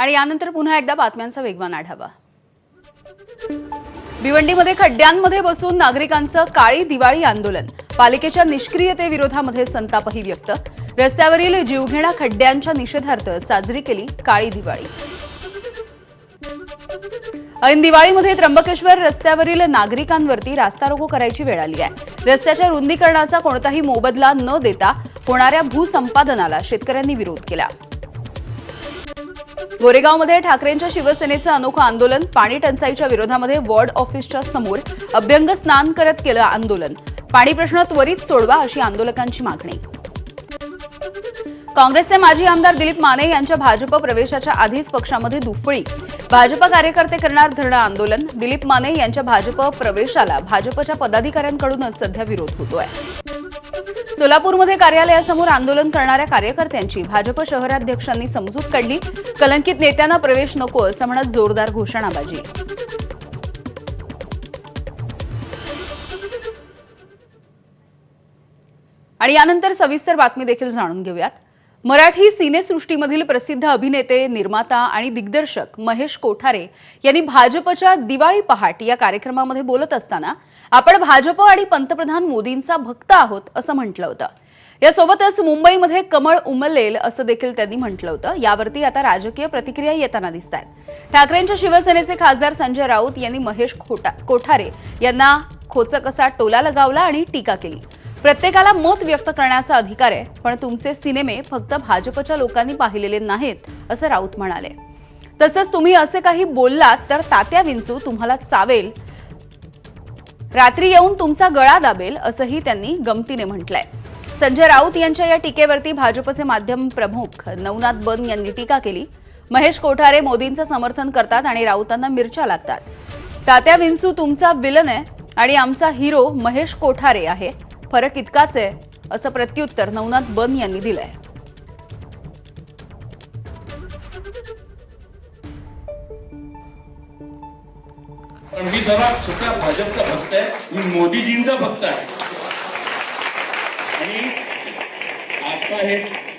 आणि यानंतर पुन्हा एकदा बातम्यांचा वेगवान आढावा। भिवंडीमध्ये खड्ड्यांमध्ये बसून नागरिकांचं काळी दिवाळी आंदोलन, पालिकेच्या निष्क्रियतेविरोधामध्ये संतापही व्यक्त। रस्त्यावरील जीवघेण्या खड्ड्यांच्या निषेधार्थ साजरी केली काळी दिवाळी। ऐन दिवाळीमध्ये त्र्यंबकेश्वर रस्त्यावरील नागरिकांवरती रास्ता रोको करायची वेळ आली आहे। रस्त्याच्या रुंदीकरणाचा कोणताही मोबदला न देता होणाऱ्या भूसंपादनाला शेतकऱ्यांनी विरोध केला। गोरेगावमध्ये ठाकरेंच्या शिवसेनेचं अनोखं आंदोलन, पाणी टंचाईच्या विरोधामध्ये वॉर्ड ऑफिसच्या समोर अभ्यंग स्नान करत केलं आंदोलन। पाणी प्रश्न त्वरित सोडवा अशी आंदोलकांची मागणी। काँग्रेसचे माजी आमदार दिलीप माने यांच्या भाजप प्रवेशाच्या आधीच पक्षामध्ये दुफळी, भाजप कार्यकर्ते करणार धरणं आंदोलन। दिलीप माने यांच्या भाजप प्रवेशाला भाजपच्या पदाधिकाऱ्यांकडूनच सध्या विरोध होतोय। सोलापूरमध्ये कार्यालयासमोर आंदोलन करणाऱ्या कार्यकर्त्यांची भाजप शहराध्यक्षांनी समजूत काढली। कलंकित नेत्यांना प्रवेश नको असं म्हणत जोरदार घोषणाबाजी। आणि यानंतर सविस्तर बातमी देखील जाणून घेऊयात। मराठी सिनेसृष्टीमधील प्रसिद्ध अभिनेते, निर्माता आणि दिग्दर्शक महेश कोठारे यांनी भाजपच्या दिवाळी पहाट या कार्यक्रमामध्ये बोलत असताना आपण भाजप आणि पंतप्रधान मोदींचा भक्त आहोत असं म्हटलं होतं। यासोबतच मुंबईमध्ये कमळ उमलेल असं देखील त्यांनी म्हटलं होतं। यावरती आता राजकीय प्रतिक्रिया येताना दिसतायत। ठाकरेंच्या शिवसेनेचे खासदार संजय राऊत यांनी महेश कोठारे यांना खोचक असा टोला लगावला आणि टीका केली। प्रत्येकाला मत व्यक्त करण्याचा अधिकार आहे, पण तुमचे सिनेमे फक्त भाजपच्या लोकांनी पाहिलेले नाहीत असं राऊत म्हणाले। तसंच तुम्ही असे काही बोललात तर तात्या विंचू तुम्हाला चावेल, रात्री येऊन तुमचा गळा दाबेल असंही त्यांनी गमतीने म्हटलंय। संजय राऊत यांच्या या टीकेवरती भाजपचे माध्यम प्रमुख नवनाथ बन यांनी टीका केली। महेश कोठारे मोदींचं समर्थन करतात आणि राऊतांना मिरच्या लागतात। तात्या विंचू तुमचा विलन आहे आणि आमचा हिरो महेश कोठारे आहे, फरक इतकाच आहे असं प्रत्युत्तर नवनाथ बन यांनी दिलंय। पण मी जरा सुद्धा भाजपचा भक्त आहे, मी मोदीजींचा भक्त आहे। आणि आता हे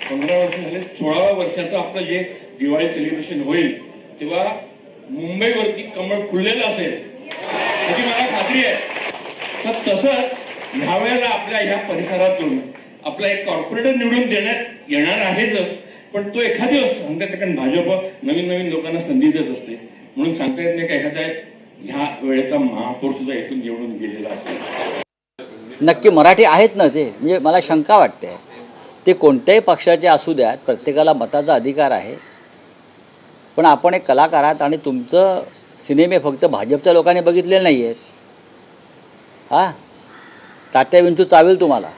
15 वर्ष झाले, 16व्या वर्षाचं आपलं जे दिवाळी सेलिब्रेशन होईल तेव्हा मुंबईवरती कमळ फुललेलं असेल याची मला खात्री आहे। तर तसंच ह्यावेळेला आपल्या ह्या परिसरातून आपला एक कॉर्पोरेटर निवडून देण्यात येणार आहेच, पण तो एखादी सांगतात कारण भाजप नवीन नवीन लोकांना संधी देत असते, म्हणून सांगता येत नाही का एखादा ह्या वेळेचा महापौर सुद्धा इथून निवडून गेलेला असेल। नक्की मराठी आहेत ना ते, म्हणजे मला शंका वाटते ते कोणत्याही पक्षाचे असू द्यात, प्रत्येकाला मताचा अधिकार आहे। पण आपण एक कलाकार आहात आणि तुमचं सिनेमे फक्त भाजपच्या लोकांनी बघितलेले नाही आहेत। हा, तात्या विंचू चावेल तुम्हाला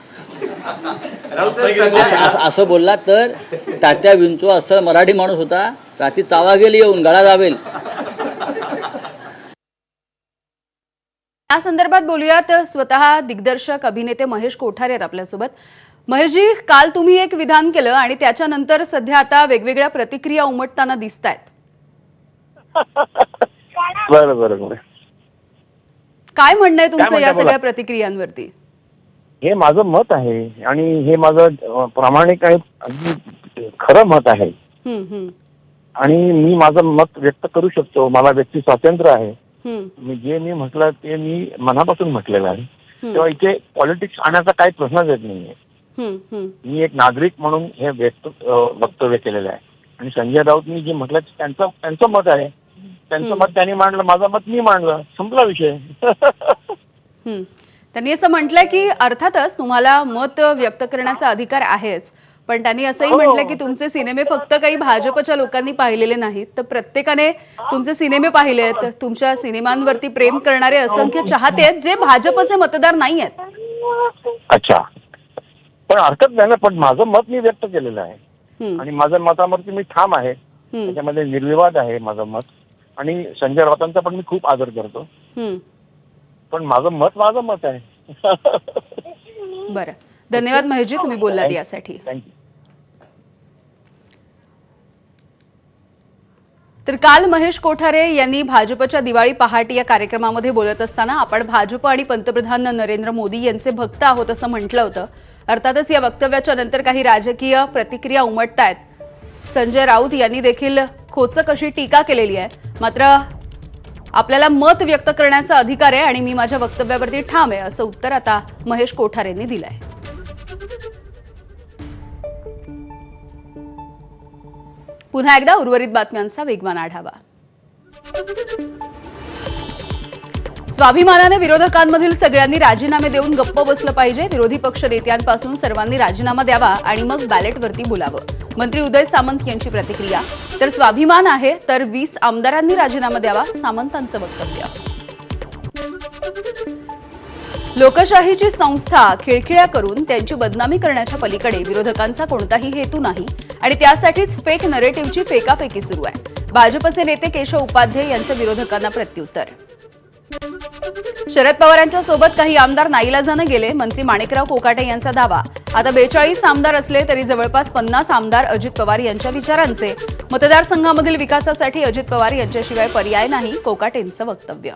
असं बोललात तर तात्या विंचू असं मराठी माणूस होता, रात्री चावा गेली येऊन गळा दाबेल। या संदर्भात बोलूयात। स्वतः दिग्दर्शक अभिनेते महेश कोठारे आहेत आपल्यासोबत। महेशजी, काल तुम्ही एक विधान केलं आणि त्याच्यानंतर सध्या आता वेगवेगळ्या प्रतिक्रिया उमटताना दिसतायत। बरं काय म्हणणं आहे तुमचं या सगळ्या प्रतिक्रियांवरती? हे माझं मत आहे आणि हे माझं प्रामाणिक आणि अगदी खरं मत आहे आणि मी माझं मत व्यक्त करू शकतो। मला व्यक्ती स्वातंत्र्य आहे। मी म्हटलं ते मी मनापासून म्हटलेलं आहे। तेव्हा इथे पॉलिटिक्स आणण्याचा काही प्रश्नच येत नाहीये। मी एक नागरिक म्हणून हे वक्तव्य केलेलं आहे आणि संजय राऊतनी जे म्हटलं त्यांचं मत आहे, त्यांचं मत त्यांनी मांडलं, माझं मत मी मांडलं, संपला विषय। त्यांनी असं म्हटलंय की अर्थातच तुम्हाला मत व्यक्त करण्याचा अधिकार आहेच, पण त्यांनी असंही म्हटलं की तुमचे सिनेमे फक्त काही भाजपच्या लोकांनी पाहिलेले नाहीत, तर प्रत्येकाने तुमचे सिनेमे पाहिलेत। तुमच्या सिनेमांवरती प्रेम करणारे असंख्य चाहते आहेत जे भाजपचे मतदार नाही आहेत। अच्छा, पण हरकत नाही ना, पण माझं मत मी व्यक्त केलेलं आहे आणि माझ्या मतावरती मी ठाम आहे, त्याच्यामध्ये निर्विवाद आहे माझं मत। आणि संजय राऊतांचा पण मी खूप आदर करतो, पण माझं मत आहे। बरं, धन्यवाद महेशजी, तुम्ही बोललात यासाठी। थँक्यू। तर काल महेश कोठारे यांनी भाजपच्या दिवाळी पहाट या कार्यक्रमामध्ये बोलत असताना आपण भाजप आणि पंतप्रधान नरेंद्र मोदी यांचे भक्त आहोत असं म्हटलं होतं। अर्थातच या वक्तव्याच्या नंतर काही राजकीय प्रतिक्रिया उमटतायत। संजय राऊत यांनी देखील खोचक अशी टीका केलेली आहे. मात्र आपल्याला मत व्यक्त करण्याचा अधिकार आहे आणि मी माझ्या वक्तव्यावरती ठाम आहे, असं उत्तर आता महेश कोठारेंनी दिलंय. पुन्हा एकदा उर्वरित बातम्यांचा वेगवान आढावा. स्वाभिमानाने विरोधकांमधील सगळ्यांनी राजीनामे देऊन गप्प बसलं पाहिजे. विरोधी पक्ष नेत्यांपासून सर्वांनी राजीनामा द्यावा आणि मग बॅलेटवरती बोलावं. मंत्री उदय सामंत यांची प्रतिक्रिया. तर स्वाभिमान आहे तर 20 आमदारांनी राजीनामा द्यावा, सामंतांचं वक्तव्य. लोकशाहीची संस्था खिळखिळ्या करून त्यांची बदनामी करण्याच्या पलीकडे विरोधकांचा कोणताही हेतू नाही आणि त्यासाठीच फेक नरेटिव्हची फेकाफेकी सुरू आहे. भाजपचे नेते केशव उपाध्ये यांचं विरोधकांना प्रत्युत्तर. शरद पवारांच्या सोबत काही आमदार नाईलाजाने गेले. मंत्री माणिकराव कोकाटे यांचा दावा. आता 42 आमदार असले तरी जवळपास 50 आमदार अजित पवार यांच्या विचारांचे. मतदारसंघामधील विकासासाठी अजित पवार यांच्याशिवाय पर्याय नाही, कोकाटेंचं वक्तव्य.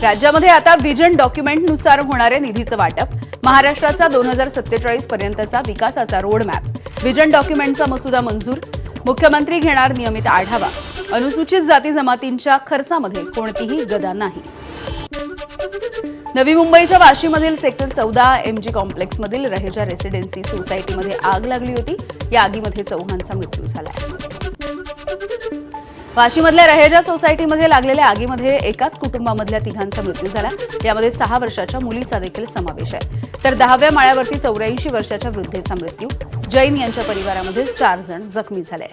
राज्यामध्ये आता व्हिजन डॉक्युमेंटनुसार होणारे निधीचं वाटप. महाराष्ट्राचा 2047 पर्यंतचा विकासाचा रोडमॅप. व्हिजन डॉक्युमेंटचा मसुदा मंजूर. मुख्यमंत्री घेणार नियमित आढावा. अनुसूचित जाती जमातींच्या खर्चामध्ये कोणतीही गदा नाही. नवी मुंबईच्या वाशीमधील सेक्टर 14 MG कॉम्प्लेक्समधील रहेजा रेसिडेन्सी सोसायटीमध्ये आग लागली होती. या आगीमध्ये चौघांचा मृत्यू झाला. वाशीमधल्या रहेजा सोसायटीमध्ये लागलेल्या आगीमध्ये एकाच कुटुंबामधल्या 3घांचा मृत्यू झाला. यामध्ये 6 वर्षाच्या मुलीचा देखील समावेश आहे. तर 10व्या माळ्यावरती 84 वर्षाच्या वृद्धेचा मृत्यू. जैन यांच्या परिवारामध्ये 4 जण जखमी झाले.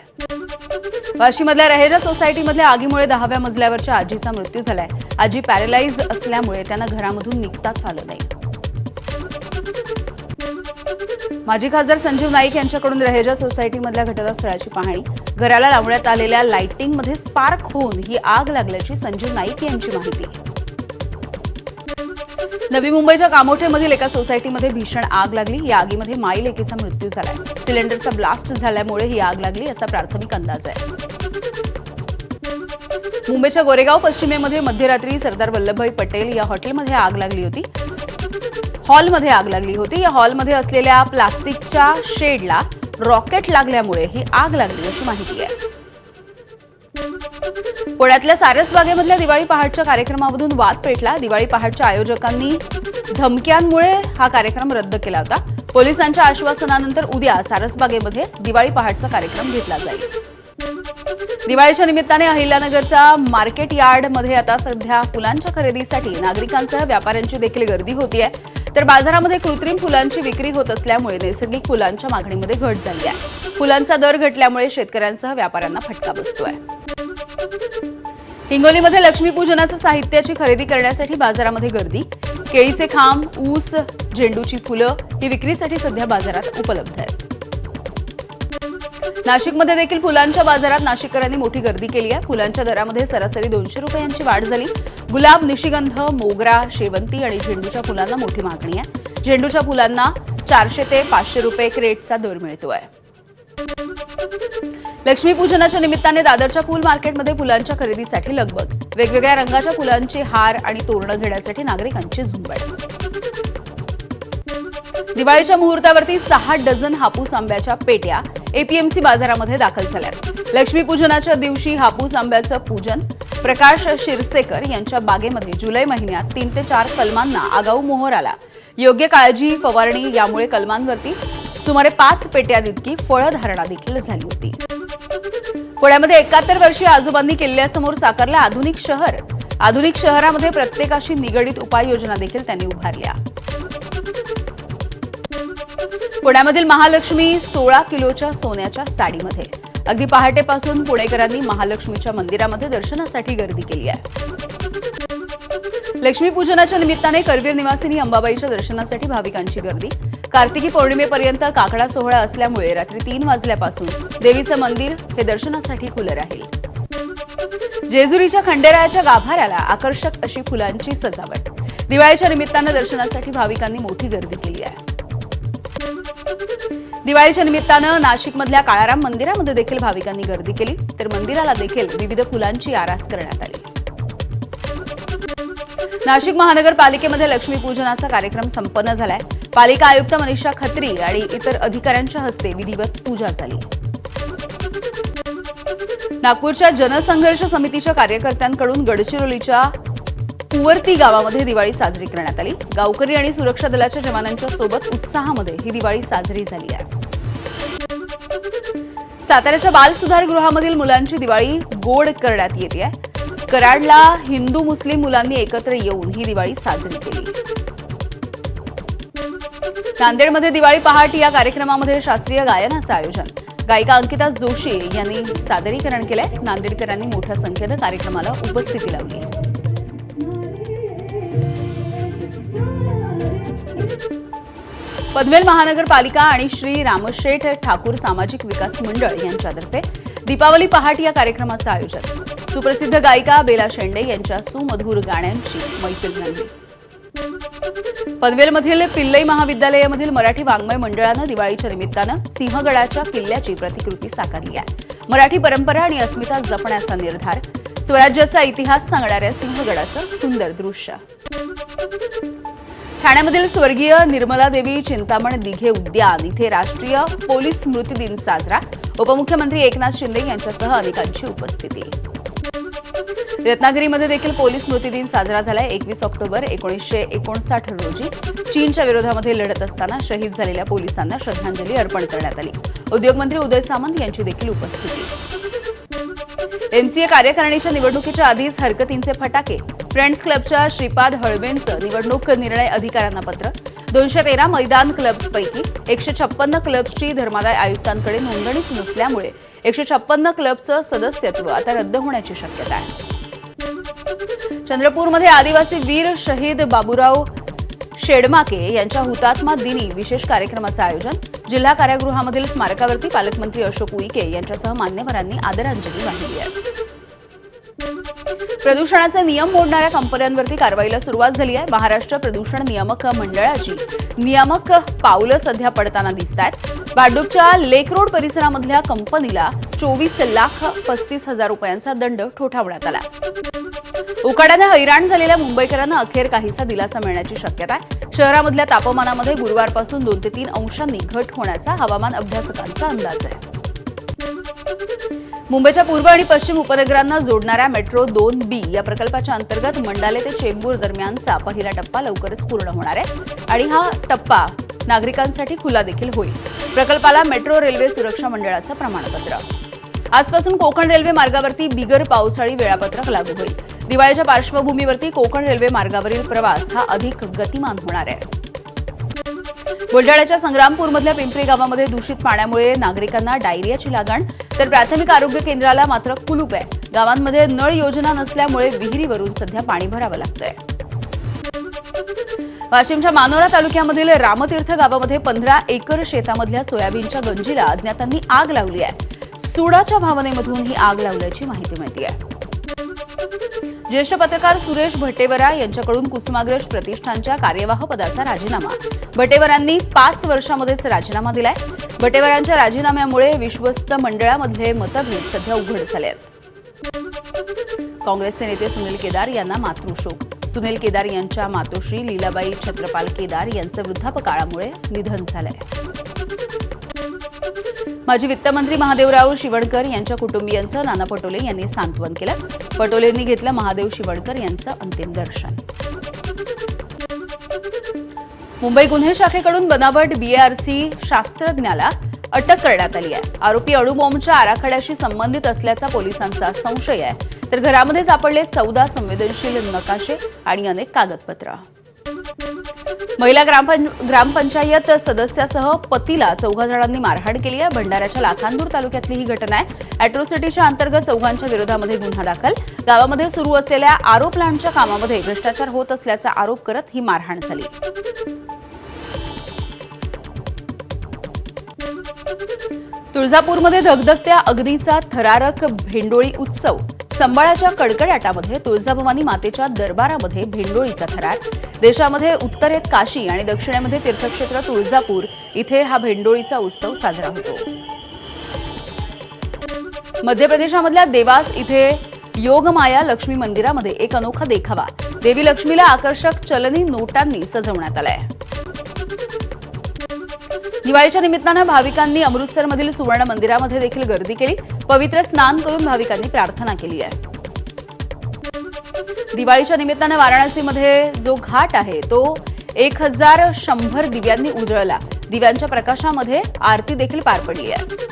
वाशीमधल्या रहेजा सोसायटीमधल्या आगीमुळे 10व्या मजल्यावरच्या आजीचा मृत्यू झालाय. आजी पॅरालाइज असल्यामुळे त्यांना घरामधून निघताच आलं नाही. माजी खासदार संजीव नाईक यांच्याकडून रहेजा सोसायटीमधल्या घटनास्थळाची पाहणी. घराला लावण्यात आलेल्या लाइटिंगमध्ये स्पार्क होऊन ही आग लागल्याची संजीव नाईक यांची माहिती. नवी मुंबईच्या कामोठेमधील एका सोसायटीमध्ये भीषण आग लागली. या आगीमध्ये माईलेकीचा मृत्यू झालाय. सिलेंडरचा ब्लास्ट झाल्यामुळे ही आग लागली असा प्राथमिक अंदाज आहे. मुंबईच्या गोरेगाव पश्चिमेमध्ये मध्यरात्री सरदार वल्लभभाई पटेल या हॉटेलमध्ये आग लागली होती. या हॉलमध्ये असलेल्या प्लास्टिकच्या शेडला रॉकेट लागल्यामुळे ही आग लागली अशी माहिती आहे. पुण्यातल्या सारसबागेमधल्या दिवाळी पहाटच्या कार्यक्रमामधून वाद पेटला. दिवाळी पहाटच्या आयोजकांनी धमक्यांमुळे हा कार्यक्रम रद्द केला होता. पोलिसांच्या आश्वासनानंतर उद्या सारसबागेमध्ये दिवाळी पहाटचा कार्यक्रम घेतला जाईल. दिवाळीच्या निमित्ताने अहिल्यानगरच्या मार्केट यार्डमध्ये आता सध्या फुलांच्या खरेदीसाठी नागरिकांसह व्यापाऱ्यांची देखील गर्दी होतीये. तर बाजारामध्ये कृत्रिम फुलांची विक्री होत असल्यामुळे नैसर्गिक फुलांच्या मागणीमध्ये घट झाली आहे. फुलांचा दर घटल्यामुळे शेतकऱ्यांसह व्यापाऱ्यांना फटका बसतोय. हिंगोलीमध्ये लक्ष्मीपूजनाचं साहित्याची खरेदी करण्यासाठी बाजारामध्ये गर्दी. केळीचे खांब, ऊस, झेंडूची फुलं ही विक्रीसाठी सध्या बाजारात उपलब्ध आहेत. नाशिकमध्ये देखील फुलांच्या बाजारात नाशिककरांनी मोठी गर्दी केली आहे. फुलांच्या दरामध्ये सरासरी 200 रुपयांची वाढ झाली. गुलाब, निशिगंध, मोगरा, शेवंती आणि झेंडूच्या फुलांना मोठी मागणी आहे. झेंडूच्या फुलांना 400 ते 500 रुपये क्रेटचा दर मिळतोय. लक्ष्मीपूजनाच्या निमित्ताने दादरच्या फुल मार्केटमध्ये फुलांच्या खरेदीसाठी लगबग. वेगवेगळ्या रंगाच्या फुलांचे हार आणि तोरणं घेण्यासाठी नागरिकांची झुंबड. दिवाळीच्या मुहूर्तावरती 6 डझन हापूस आंब्याच्या पेट्या एपीएमसी बाजारामध्ये दाखल झाल्यात. लक्ष्मीपूजनाच्या दिवशी हापूस आंब्याचं पूजन. प्रकाश शिरसेकर यांच्या बागेमध्ये जुलै महिन्यात 3 ते 4 कलमांना आगाऊ मोहर आला. योग्य काळजी, फवारणी यामुळे कलमांवरती सुमारे 5 पेट्यांइतकी फळधारणा देखील झाली होती. पुण्यामध्ये 71 वर्षीय आजोबांनी किल्ल्यासमोर साकारलं आधुनिक शहर. आधुनिक शहरामध्ये प्रत्येकाशी निगडीत उपाययोजना देखील त्यांनी उभारल्या. पुण्यामधील महालक्ष्मी 16 किलोच्या सोन्याच्या साडीमध्ये. अगदी पहाटेपासून पुणेकरांनी महालक्ष्मीच्या मंदिरामध्ये दर्शनासाठी गर्दी केली आहे. लक्ष्मीपूजनाच्या निमित्ताने करवीर निवासिनी अंबाबाईच्या दर्शनासाठी भाविकांची गर्दी. कार्तिकी पौर्णिमेपर्यंत काकडा सोहळा असल्यामुळे रात्री 3 वाजल्यापासून देवीचं मंदिर हे दर्शनासाठी खुलं राहील. जेजुरीच्या खंडेरायाच्या गाभाऱ्याला आकर्षक अशी फुलांची सजावट. दिवाळीच्या निमित्तानं दर्शनासाठी भाविकांनी मोठी गर्दी केली आहे. दिवाळीच्या निमित्तानं नाशिकमधल्या काळाराम मंदिरामध्ये देखील भाविकांनी गर्दी केली. तर मंदिराला देखील विविध फुलांची आरास करण्यात आली. नाशिक महानगरपालिकेमध्ये लक्ष्मीपूजनाचा कार्यक्रम संपन्न झालाय. पालिका आयुक्त मनीषा खत्री आणि इतर अधिकाऱ्यांच्या हस्ते विधिवत पूजा झाली. नागपूरच्या जनसंघर्ष समितीच्या कार्यकर्त्यांकडून गडचिरोलीच्या कुवरती गावामध्ये दिवाळी साजरी करण्यात आली. गावकरी आणि सुरक्षा दलाच्या जवानांच्या सोबत उत्साहामध्ये ही दिवाळी साजरी झाली आहे. साताऱ्याच्या बाल सुधारगृहामधील मुलांची दिवाळी गोड करण्यात येते आहे. कराडला हिंदू मुस्लिम मुलांनी एकत्र येऊन ही दिवाळी साजरी केली. नांदेडमध्ये दिवाळी पहाट या कार्यक्रमामध्ये शास्त्रीय गायनाचं आयोजन. गायिका अंकिता जोशी यांनी सादरीकरण केलंय. नांदेडकरांनी मोठ्या संख्येनं कार्यक्रमाला उपस्थिती लावली. पनवेल महानगरपालिका आणि श्री रामशेठ ठाकूर सामाजिक विकास मंडळ यांच्यातर्फे दीपावली पहाट या कार्यक्रमाचं आयोजन. सुप्रसिद्ध गायिका बेला शेंडे यांच्या सुमधुर गाण्यांची मैफिल झाली. पनवेलमधील पिल्लई महाविद्यालयामधील मराठी वाङ्मय मंडळानं दिवाळीच्या निमित्तानं सिंहगडाच्या किल्ल्याची प्रतिकृती साकारली आहे. मराठी परंपरा आणि अस्मिता जपण्याचा निर्धार, स्वराज्याचा इतिहास सांगणाऱ्या सिंहगडाचं सुंदर दृश्य. ठाण्यामधील स्वर्गीय निर्मलादेवी चिंतामण दिघे उद्यान इथे राष्ट्रीय पोलीस स्मृती दिन साजरा. उपमुख्यमंत्री एकनाथ शिंदे यांच्यासह अनेकांची उपस्थिती. रत्नागिरीमध्ये देखील पोलीस स्मृती दिन साजरा झालाय. 21 ऑक्टोबर 1959 रोजी चीनच्या विरोधामध्ये लढत असताना शहीद झालेल्या पोलिसांना श्रद्धांजली अर्पण करण्यात आली. उद्योगमंत्री उदय सामंत यांची देखील उपस्थिती. एमसीए कार्यकारिणीच्या निवडणुकीच्या आधीच हरकतींचे फटाके. फ्रेंड्स क्लबच्या श्रीपाद हळवेंचं निवडणूक निर्णय अधिकाऱ्यांना पत्र. 213 मैदान क्लब्सपैकी 156 क्लब्सची धर्मादाय आयुक्तांकडे नोंदणीच नसल्यामुळे 156 क्लबचं सदस्यत्व आता रद्द होण्याची शक्यता आहे. चंद्रपूरमध्ये आदिवासी वीर शहीद बाबूराव शेडमाके यांच्या हुतात्मा दिनी विशेष कार्यक्रमाचं आयोजन. जिल्हा कारागृहामधील स्मारकावरती पालकमंत्री अशोक उईके यांच्यासह मान्यवरांनी आदरांजली वाहिली आहे. प्रदूषणाचे नियम मोडणाऱ्या कंपन्यांवरती कारवाईला सुरुवात झाली आहे. महाराष्ट्र प्रदूषण नियामक मंडळाची नियामक पावलं सध्या पडताना दिसत आहेत. भांडूपच्या लेक रोड परिसरामधल्या कंपनीला 24,35,000 रुपयांचा दंड ठोठावण्यात आला. उकाड्याने हैराण झालेल्या मुंबईकरांना अखेर काहीसा दिलासा मिळण्याची शक्यता आहे. शहरामधल्या तापमानामध्ये गुरुवारपासून 2 ते 3 अंशांनी घट होण्याचा हवामान अभ्यासकांचा अंदाज आहे. मुंबईच्या पूर्व आणि पश्चिम उपनगरांना जोडणाऱ्या मेट्रो 2B या प्रकल्पाच्या अंतर्गत मंडाले ते चेंबूर दरम्यानचा पहिला टप्पा लवकरच पूर्ण होणार आहे आणि हा टप्पा नागरिकांसाठी खुला देखील होईल. प्रकल्पाला मेट्रो रेल्वे सुरक्षा मंडळाचं प्रमाणपत्र. आजपासून कोकण रेल्वे मार्गावरती बिगर पावसाळी वेळापत्रक लागू होईल. दिवाळीच्या पार्श्वभूमीवरती कोकण रेल्वे मार्गावरील प्रवास हा अधिक गतिमान होणार आहे. बुलढाण्याच्या संग्रामपूरमधल्या पिंपरी गावामध्ये दूषित पाण्यामुळे नागरिकांना डायरियाची लागण, तर प्राथमिक आरोग्य केंद्राला मात्र कुलूप आहे. गावांमध्ये नळ योजना नसल्यामुळे विहिरीवरून सध्या पाणी भरावं लागतंय. वाशिमच्या मानोरा तालुक्यामधील रामतीर्थ गावामध्ये 15 एकर शेतामधल्या सोयाबीनच्या गंजीला अज्ञातांनी आग लावली आहे. सुडाच्या भावनेमधून ही आग लावल्याची माहिती मिळते आहे. ज्येष्ठ पत्रकार सुरेश भट्टेवरा यांच्याकडून कुसुमाग्रज प्रतिष्ठानच्या कार्यवाह पदाचा राजीनामा. भट्टेवरांनी 5 वर्षामध्येच राजीनामा दिलाय. भट्टेवरांच्या राजीनाम्यामुळे विश्वस्त मंडळामधले मतभेद सध्या उघड झाले आहेत. काँग्रेसचे नेते सुनील केदार यांना मातृशोक. सुनील केदार यांच्या मातोश्री लीलाबाई छत्रपाल केदार यांचं वृद्धापकाळामुळे निधन झालंय. माजी वित्तमंत्री महादेवराव शिवणकर यांच्या कुटुंबियांचं नाना पटोले यांनी सांत्वन केलं. पटोलेंनी घेतलं महादेव शिवणकर यांचं अंतिम दर्शन. मुंबई गुन्हे शाखेकडून बनावट BARC शास्त्रज्ञाला अटक करण्यात आली आहे. आरोपी अणुबॉम्बच्या आराखड्याशी संबंधित असल्याचा पोलिसांचा संशय आहे. तर घरामध्ये सापडले 14 संवेदनशील नकाशे आणि अनेक कागदपत्र. महिला ग्रामपंचायत सदस्यासह पतीला 4 जणांनी मारहाण केली आहे. भंडाऱ्याच्या लाखांदूर तालुक्यातली ही घटना आहे. अॅट्रॉसिटीच्या अंतर्गत 4 विरोधामध्ये गुन्हा दाखल. गावामध्ये सुरू असलेल्या आरो प्लांटच्या कामामध्ये भ्रष्टाचार होत असल्याचा आरोप करत ही मारहाण झाली. तुळजापूरमध्ये धगधगत्या अग्नीचा थरारक भेंडोळी उत्सव. संबाळाच्या कडकडाटामध्ये तुळजाभवानी मातेच्या दरबारामध्ये भेंडोळीचा थरार. देशामध्ये उत्तरेत काशी आणि दक्षिणेमध्ये तीर्थक्षेत्र तुळजापूर इथे हा भेंडोळीचा उत्सव साजरा होतो. मध्य प्रदेशामधल्या देवास इथे योगमाया लक्ष्मी मंदिरामध्ये एक अनोखा देखावा. देवी लक्ष्मीला आकर्षक चलनी नोटांनी सजवण्यात आलाय. दिवाळीच्या निमित्तानं भाविकांनी अमृतसरमधील सुवर्ण मंदिरामध्ये देखील गर्दी केली. पवित्र स्नान करून भाविकांनी प्रार्थना केली आहे. दिवाळीच्या निमित्तानं वाराणसीमध्ये जो घाट आहे तो 1100 दिव्यांनी उजळला. दिव्यांच्या प्रकाशामध्ये आरती देखील पार पडली आहे.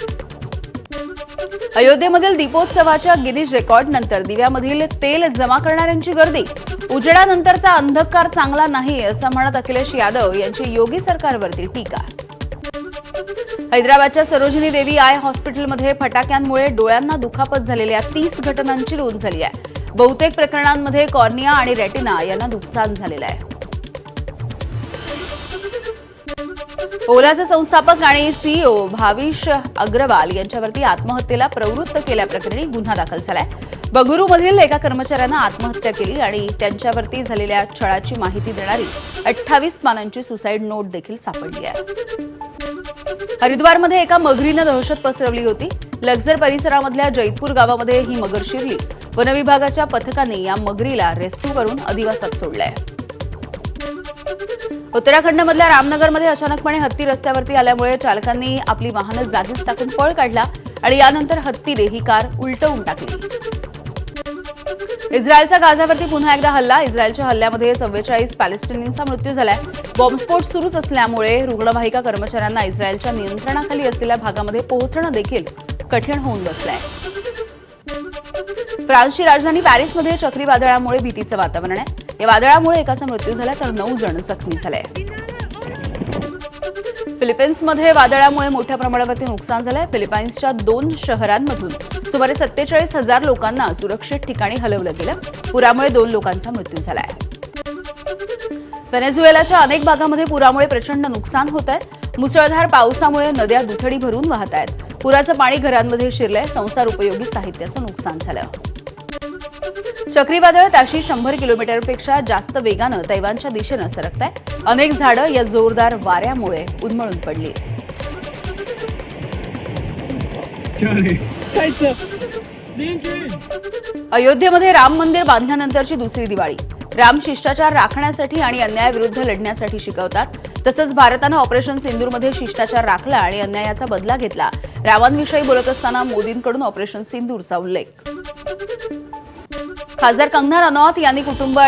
अयोध्येमधील दीपोत्सवाच्या गिनीज रेकॉर्डनंतर दिव्यामधील तेल जमा करणाऱ्यांची गर्दी. उजेडानंतरचा अंधकार चांगला नाही असं म्हणत अखिलेश यादव यांची योगी सरकारवरती टीका. हैदराबादच्या सरोजिनी देवी आय हॉस्पिटलमध्ये फटाक्यांमुळे डोळ्यांना दुखापत झालेल्या 30 घटनांची नोंद झाली आहे. बहुतेक प्रकरणांमध्ये कॉर्निया आणि रेटिना यांना नुकसान झालेलं आहे. ओलाचे संस्थापक आणि सीईओ भाविश अग्रवाल यांच्यावरती आत्महत्येला प्रवृत्त केल्याप्रकरणी गुन्हा दाखल झालाय. बंगळुरूमधील एका कर्मचाऱ्यानं आत्महत्या केली आणि त्यांच्यावरती झालेल्या छळाची माहिती देणारी 28 पानांची सुसाईड नोट देखील सापडली आहे. हरिद्वारमध्ये एका मगरीनं दहशत पसरवली होती. लक्झर परिसरामधल्या जैतपूर गावामध्ये ही मगर शिरली. वनविभागाच्या पथकाने या मगरीला रेस्क्यू करून अधिवासात सोडलंय. उत्तराखंडमधल्या रामनगरमध्ये अचानकपणे हत्ती रस्त्यावरती आल्यामुळे चालकांनी आपली वाहनं जागीच टाकून पळ काढला आणि यानंतर हत्तीने ही कार उलटवून टाकली. इस्रायलचा गाझावरती पुन्हा एकदा हल्ला. इस्रायलच्या हल्ल्यामध्ये 44 पॅलेस्टिनींचा मृत्यू झालाय. बॉम्बस्फोट सुरूच असल्यामुळे रुग्णवाहिका कर्मचाऱ्यांना इस्रायलच्या नियंत्रणाखाली असलेल्या भागामध्ये पोहोचणं देखील कठीण होऊन बसलंय. फ्रान्सची राजधानी पॅरिसमध्ये चक्रीवादळामुळे भीतीचं वातावरण आहे. या वादळामुळे एकाचा मृत्यू झाला तर 9 जण जखमी झाले. फिलिपाईन्समध्ये वादळामुळे मोठ्या प्रमाणावरती नुकसान झालंय. फिलिपाईन्सच्या 2 शहरांमधून सुमारे 47,000 लोकांना सुरक्षित ठिकाणी हलवलं गेलं. पुरामुळे 2 लोकांचा मृत्यू झालाय. व्हेनेझुएलाच्या अनेक भागामध्ये पुरामुळे प्रचंड नुकसान होत आहे. मुसळधार पावसामुळे नद्या दुथडी भरून वाहत आहेत. पुराचं पाणी घरांमध्ये शिरलंय. संसार उपयोगी साहित्याचं नुकसान झालं. चक्रीवादळ ताशी 100 किलोमीटरपेक्षा जास्त वेगानं तैवानच्या दिशेनं सरकत आहे. अनेक झाडं या जोरदार वाऱ्यामुळे उन्मळून पडली. अयोध्येमध्ये राम मंदिर बांधल्यानंतरची दुसरी दिवाळी. राम शिष्टाचार राखण्यासाठी आणि अन्यायाविरुद्ध लढण्यासाठी शिकवतात. तसंच भारतानं ऑपरेशन सिंदूरमध्ये शिष्टाचार राखला आणि अन्यायाचा बदला घेतला. रामांविषयी बोलत असताना मोदींकडून ऑपरेशन सिंदूरचा उल्लेख. खासदार कंगना रनौत यांनी कुटुंब